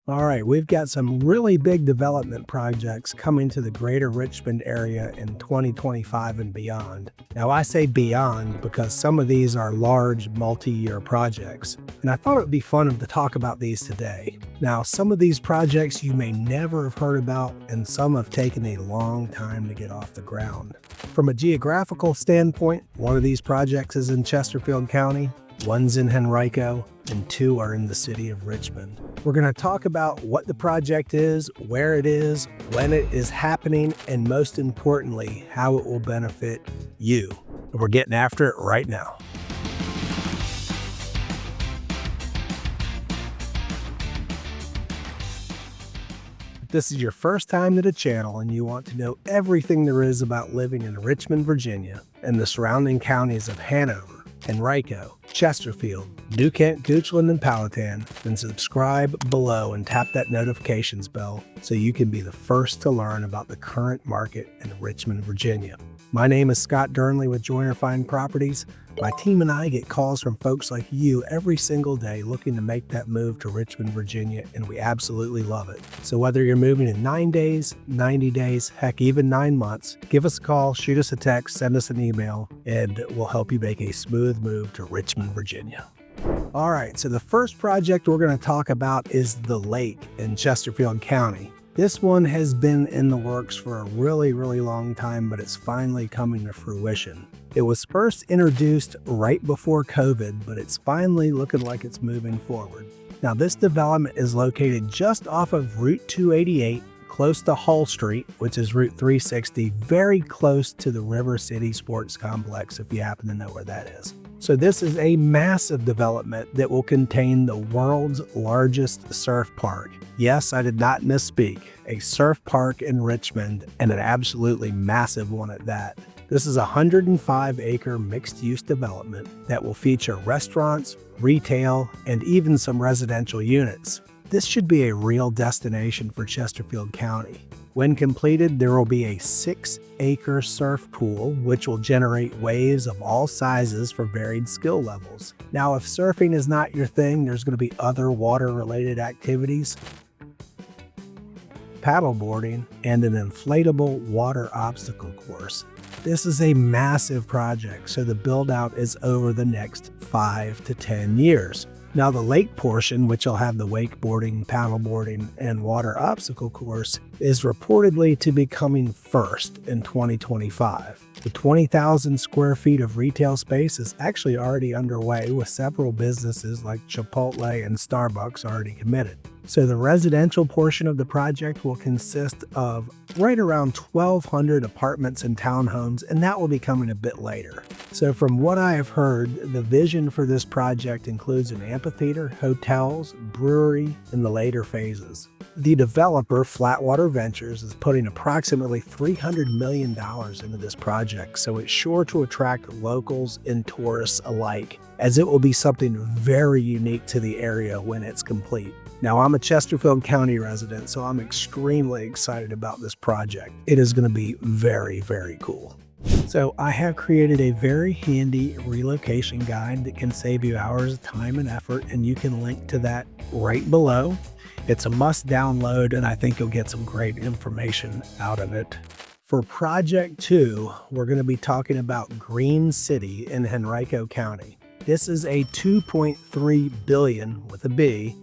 All right, we've got some really big development projects coming to the Greater Richmond area in 2025 and beyond. Now, I say beyond because some of these are large multi-year projects, and I thought it would be fun to talk about these today. Now, some of these projects you may never have heard about, and some have taken a long time to get off the ground. From a geographical standpoint, one of these projects is in Chesterfield County, one's in Henrico, and two are in the city of Richmond. We're going to talk about what the project is, where it is, when it is happening, and most importantly, how it will benefit you. And we're getting after it right now. If this is your first time to the channel and you want to know everything there is about living in Richmond, Virginia, and the surrounding counties of Hanover, Henrico, Chesterfield, New Kent, Goochland, and Powhatan, then subscribe below and tap that notifications bell so you can be the first to learn about the current market in Richmond, Virginia. My name is Scott Durnley with Joyner Fine Properties. My team and I get calls from folks like you every single day looking to make that move to Richmond, Virginia, and we absolutely love it. So whether you're moving in 9 days, 90 days, heck, even 9 months, give us a call, shoot us a text, send us an email, and we'll help you make a smooth move to Richmond, Virginia. All right, so the first project we're going to talk about is the lake in Chesterfield County. This one has been in the works for a really long time, but it's finally coming to fruition. It was first introduced right before COVID, but it's finally looking like it's moving forward. Now, this development is located just off of Route 288, close to Hull Street, which is Route 360, very close to the River City Sports Complex, if you happen to know where that is. So this is a massive development that will contain the world's largest surf park. Yes, I did not misspeak. A surf park in Richmond, and an absolutely massive one at that. This is a 105-acre mixed-use development that will feature restaurants, retail, and even some residential units. This should be a real destination for Chesterfield County. When completed, there will be a 6-acre surf pool, which will generate waves of all sizes for varied skill levels. Now, if surfing is not your thing, there's going to be other water-related activities, paddleboarding, and an inflatable water obstacle course. This is a massive project, so the build-out is over the next 5 to 10 years. Now, the lake portion, which will have the wakeboarding, paddleboarding, and water obstacle course, is reportedly to be coming first in 2025. The 20,000 square feet of retail space is actually already underway, with several businesses like Chipotle and Starbucks already committed. So the residential portion of the project will consist of right around 1,200 apartments and townhomes, and that will be coming a bit later. So from what I have heard, the vision for this project includes an amphitheater, hotels, brewery in the later phases. The developer, Flatwater Ventures, is putting approximately $300 million into this project, so it's sure to attract locals and tourists alike, as it will be something very unique to the area when it's complete. Now, I'm a Chesterfield County resident, so I'm extremely excited about this project. It is going to be very cool. So I have created a very handy relocation guide that can save you hours of time and effort, and you can link to that right below. It's a must download, and I think you'll get some great information out of it. For Project 2, we're going to be talking about GreenCity in Henrico County. This is a $2.3 billion, with a B,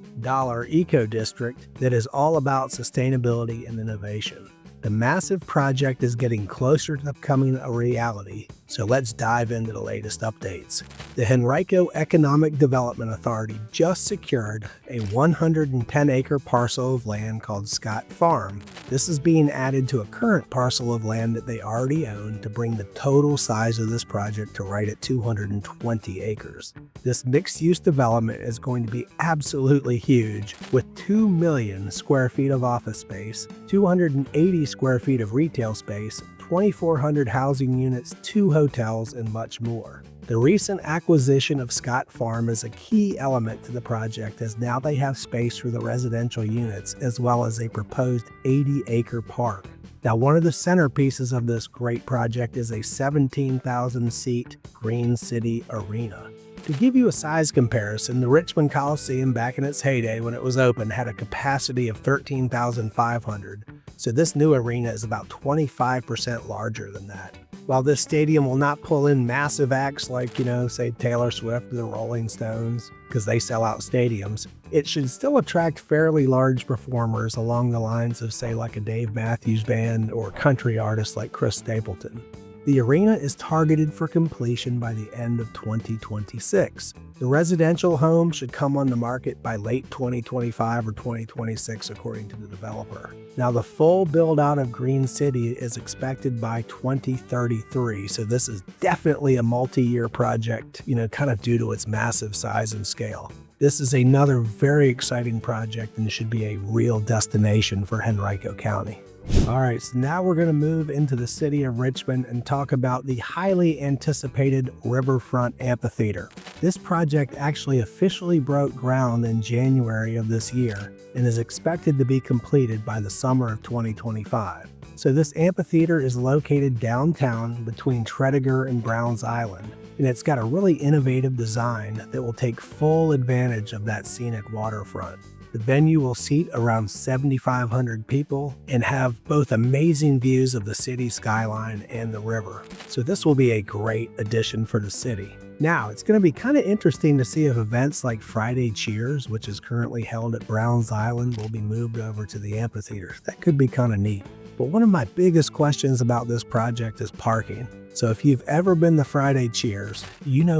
eco district that is all about sustainability and innovation. The massive project is getting closer to becoming a reality, so let's dive into the latest updates. The Henrico Economic Development Authority just secured a 110-acre parcel of land called Scott Farm. This is being added to a current parcel of land that they already own to bring the total size of this project to right at 220 acres. This mixed-use development is going to be absolutely huge, with 2 million square feet of office space, 280 square feet of retail space, 2,400 housing units, 2 hotels, and much more. The recent acquisition of Scott Farm is a key element to the project, as now they have space for the residential units as well as a proposed 80-acre park. Now, one of the centerpieces of this great project is a 17,000-seat GreenCity Arena. To give you a size comparison, the Richmond Coliseum back in its heyday when it was open had a capacity of 13,500, so this new arena is about 25% larger than that. While this stadium will not pull in massive acts like, say Taylor Swift or the Rolling Stones, because they sell out stadiums, it should still attract fairly large performers along the lines of, say, like a Dave Matthews Band or country artists like Chris Stapleton. The arena is targeted for completion by the end of 2026. The residential home should come on the market by late 2025 or 2026, according to the developer. Now, the full build-out of GreenCity is expected by 2033, so this is definitely a multi-year project, kind of due to its massive size and scale. This is another very exciting project and should be a real destination for Henrico County. All right, so now we're going to move into the city of Richmond and talk about the highly anticipated Riverfront Amphitheater. This project actually officially broke ground in January of this year and is expected to be completed by the summer of 2025. So this amphitheater is located downtown between Tredegar and Browns Island, and it's got a really innovative design that will take full advantage of that scenic waterfront. The venue will seat around 7,500 people and have both amazing views of the city skyline and the river. So this will be a great addition for the city. Now, it's going to be kind of interesting to see if events like Friday Cheers, which is currently held at Browns Island, will be moved over to the amphitheater. That could be kind of neat. But one of my biggest questions about this project is parking. So if you've ever been to Friday Cheers,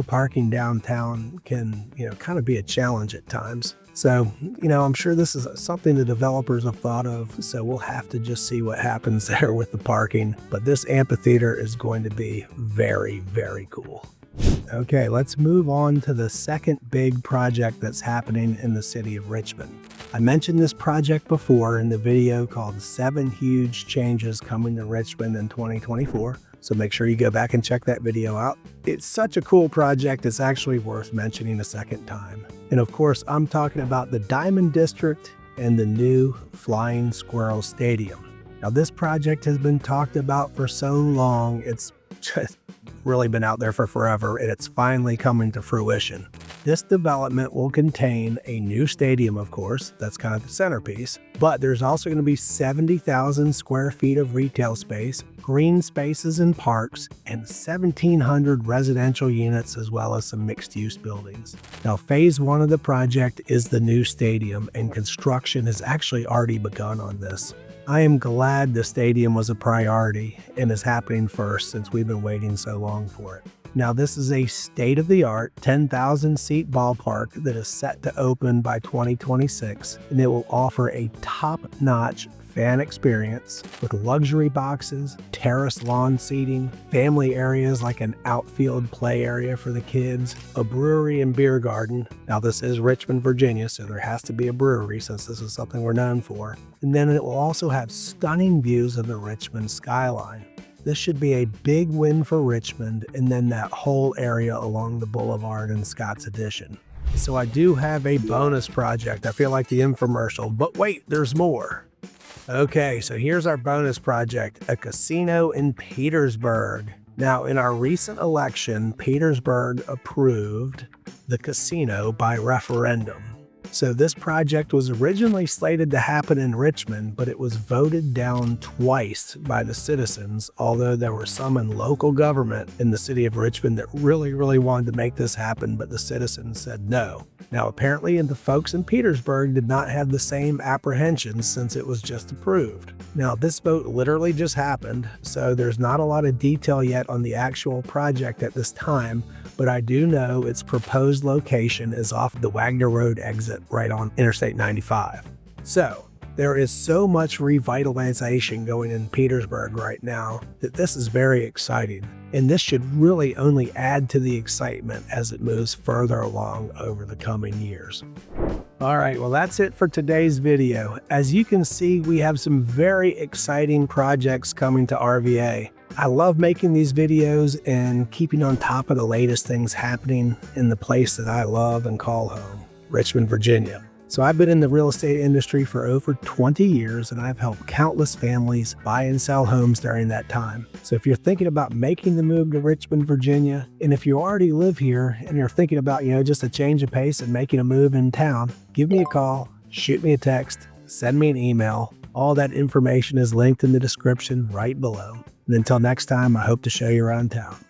parking downtown can, kind of be a challenge at times. So, I'm sure this is something the developers have thought of, so we'll have to just see what happens there with the parking. But this amphitheater is going to be very, very cool. Okay, let's move on to the second big project that's happening in the city of Richmond. I mentioned this project before in the video called 7 Huge Changes Coming to Richmond in 2024. So make sure you go back and check that video out. It's such a cool project, it's actually worth mentioning a second time. And of course, I'm talking about the Diamond District and the new Flying Squirrels Stadium. Now, this project has been talked about for so long, it's just really been out there for forever, and it's finally coming to fruition. This development will contain a new stadium, of course, that's kind of the centerpiece, but there's also going to be 70,000 square feet of retail space, green spaces and parks, and 1,700 residential units, as well as some mixed-use buildings. Now, phase 1 of the project is the new stadium, and construction has actually already begun on this. I am glad the stadium was a priority and is happening first since we've been waiting so long for it. Now, this is a state-of-the-art 10,000-seat ballpark that is set to open by 2026, and it will offer a top-notch fan experience with luxury boxes, terrace lawn seating, family areas like an outfield play area for the kids, a brewery and beer garden. Now, this is Richmond, Virginia, so there has to be a brewery since this is something we're known for. And then it will also have stunning views of the Richmond skyline. This should be a big win for Richmond and then that whole area along the boulevard in Scott's Addition. So I do have a bonus project. I feel like the infomercial, but wait, there's more. Okay, so here's our bonus project, a casino in Petersburg. Now, in our recent election, Petersburg approved the casino by referendum. So this project was originally slated to happen in Richmond, but it was voted down twice by the citizens, although there were some in local government in the city of Richmond that really wanted to make this happen, but the citizens said no. Now, apparently the folks in Petersburg did not have the same apprehensions since it was just approved. Now, this vote literally just happened, so there's not a lot of detail yet on the actual project at this time, but I do know its proposed location is off the Wagner Road exit right on Interstate 95. So, there is so much revitalization going in Petersburg right now that this is very exciting, and this should really only add to the excitement as it moves further along over the coming years. All right, well, that's it for today's video. As you can see, we have some very exciting projects coming to RVA. I love making these videos and keeping on top of the latest things happening in the place that I love and call home, Richmond, Virginia. So I've been in the real estate industry for over 20 years, and I've helped countless families buy and sell homes during that time. So if you're thinking about making the move to Richmond, Virginia, and if you already live here and you're thinking about, just a change of pace and making a move in town, give me a call, shoot me a text, send me an email. All that information is linked in the description right below. And until next time, I hope to show you around town.